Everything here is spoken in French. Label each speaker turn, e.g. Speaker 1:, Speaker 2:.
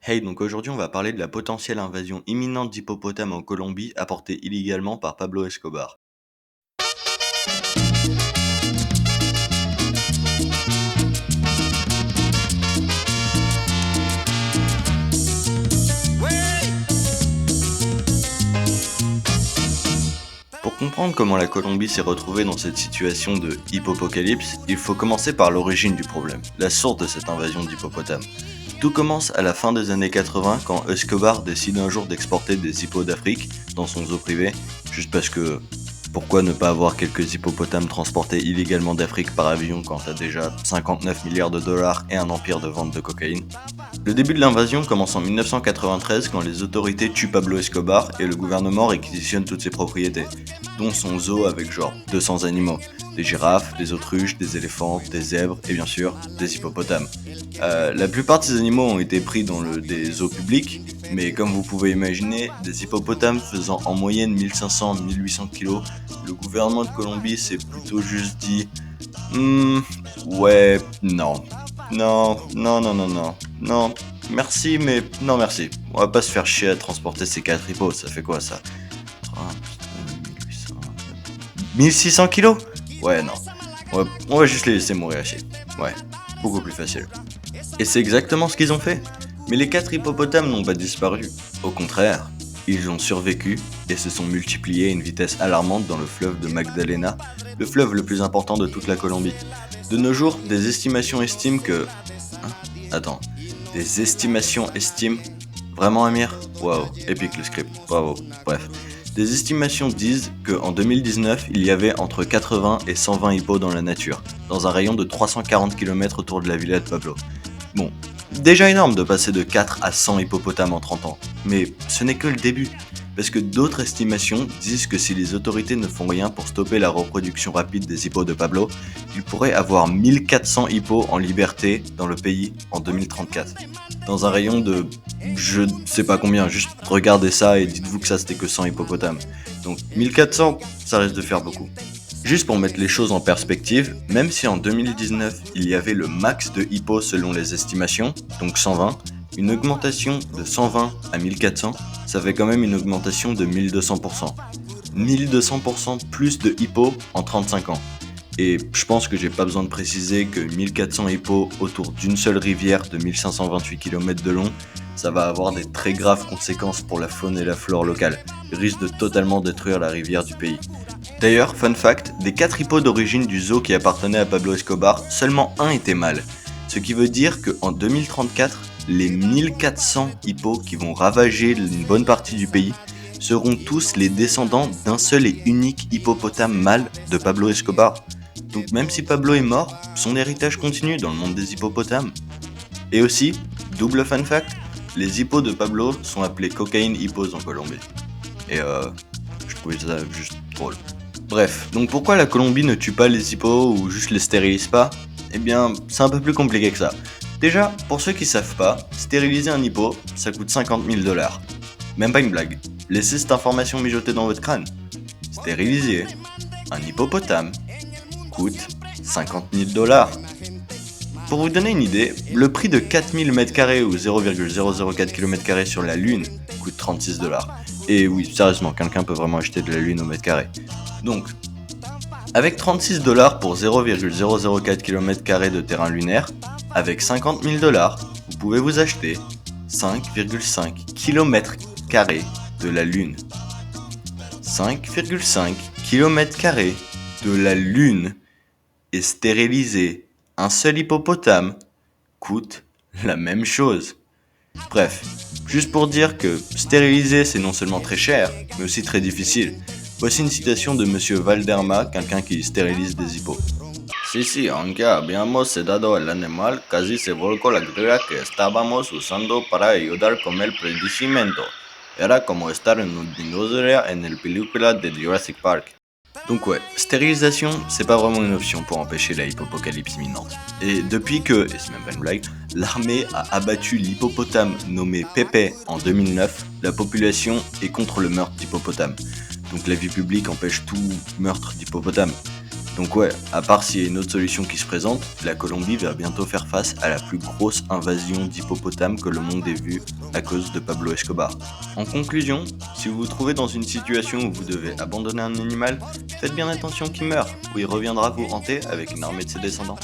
Speaker 1: Hey, donc aujourd'hui on va parler de la potentielle invasion imminente d'hippopotames en Colombie apportée illégalement par Pablo Escobar. Pour comprendre comment la Colombie s'est retrouvée dans cette situation de hippopocalypse, il faut commencer par l'origine du problème, la source de cette invasion d'hippopotames. Tout commence à la fin des années 80 quand Escobar décide un jour d'exporter des hippos d'Afrique dans son zoo privé, juste parce que pourquoi ne pas avoir quelques hippopotames transportés illégalement d'Afrique par avion quand t'as déjà 59 milliards de dollars et un empire de vente de cocaïne. Le début de l'invasion commence en 1993 quand les autorités tuent Pablo Escobar et le gouvernement réquisitionne toutes ses propriétés, dont son zoo avec genre 200 animaux, des girafes, des autruches, des éléphants, des zèbres et bien sûr des hippopotames. La plupart de ces animaux ont été pris dans des zoos publics, mais comme vous pouvez imaginer, des hippopotames faisant en moyenne 1500-1800 kg, le gouvernement de Colombie s'est plutôt juste dit ouais, non. Non, non, non, non, non. Non, merci, mais non merci. On va pas se faire chier à transporter ces 4 hippos, ça fait quoi ça 1600 kilos. Ouais, non. On va juste les laisser mourir ici. Ouais, beaucoup plus facile. Et c'est exactement ce qu'ils ont fait. Mais les 4 hippopotames n'ont pas disparu. Au contraire, ils ont survécu et se sont multipliés à une vitesse alarmante dans le fleuve de Magdalena, le fleuve le plus important de toute la Colombie. De nos jours, des estimations estiment que... Attends, des estimations estiment... Vraiment Amir? Waouh, épique le script, bravo, bref. Des estimations disent qu'en 2019, il y avait entre 80 et 120 hippos dans la nature, dans un rayon de 340 km autour de la villa de Pablo. Bon, déjà énorme de passer de 4 à 100 hippopotames en 30 ans, mais ce n'est que le début, parce que d'autres estimations disent que si les autorités ne font rien pour stopper la reproduction rapide des hippos de Pablo, il pourrait avoir 1400 hippos en liberté dans le pays en 2034. Dans un rayon de je sais pas combien, juste regardez ça et dites-vous que ça c'était que 100 hippopotames. Donc 1400, ça risque de faire beaucoup. Juste pour mettre les choses en perspective, même si en 2019 il y avait le max de hippos selon les estimations, donc 120, une augmentation de 120 à 1400, ça fait quand même une augmentation de 1200%. 1200% plus de hippos en 35 ans. Et je pense que j'ai pas besoin de préciser que 1400 hippos autour d'une seule rivière de 1528 km de long, ça va avoir des très graves conséquences pour la faune et la flore locale. Il risque de totalement détruire la rivière du pays. D'ailleurs, fun fact, des 4 hippos d'origine du zoo qui appartenaient à Pablo Escobar, seulement un était mâle. Ce qui veut dire qu'en 2034, les 1400 hippos qui vont ravager une bonne partie du pays seront tous les descendants d'un seul et unique hippopotame mâle de Pablo Escobar. Donc même si Pablo est mort, son héritage continue dans le monde des hippopotames. Et aussi, double fun fact, les hippos de Pablo sont appelés cocaine hippos en Colombie. Et je trouvais ça juste drôle. Bref, donc pourquoi la Colombie ne tue pas les hippos ou juste les stérilise pas? Eh bien, c'est un peu plus compliqué que ça. Déjà, pour ceux qui savent pas, stériliser un hippo, ça coûte 50 000 $. Même pas une blague. Laissez cette information mijoter dans votre crâne. Stériliser un hippopotame coûte 50 000 $. Pour vous donner une idée, le prix de 4000 m² ou 0,004 km² sur la Lune coûte 36 $. Et oui, sérieusement, quelqu'un peut vraiment acheter de la Lune au mètre carré. Donc, avec 36 $ pour 0,004 km² de terrain lunaire, avec 50 000 $, vous pouvez vous acheter 5,5 km² de la Lune. 5,5 km² de la Lune et stériliser un seul hippopotame coûte la même chose. Bref, juste pour dire que stériliser c'est non seulement très cher, mais aussi très difficile. Voici une citation de Monsieur Valderma, quelqu'un qui stérilise des hippos. Sí, aunque habíamos sedado el animal, casi se volcó la grúa que estábamos usando para ayudar con el predicamento. Era como estar en un dinosaurio en la película de Jurassic Park. Donc ouais, stérilisation, c'est pas vraiment une option pour empêcher la hippopocalypse imminente. Et depuis que, et c'est même pas une blague, l'armée a abattu l'hippopotame nommé Pepe en 2009, la population est contre le meurtre d'hippopotames. Donc la vie publique empêche tout meurtre d'hippopotame. Donc ouais, à part s'il y a une autre solution qui se présente, la Colombie va bientôt faire face à la plus grosse invasion d'hippopotames que le monde ait vue à cause de Pablo Escobar. En conclusion, si vous vous trouvez dans une situation où vous devez abandonner un animal, faites bien attention qu'il meure, ou il reviendra vous hanter avec une armée de ses descendants.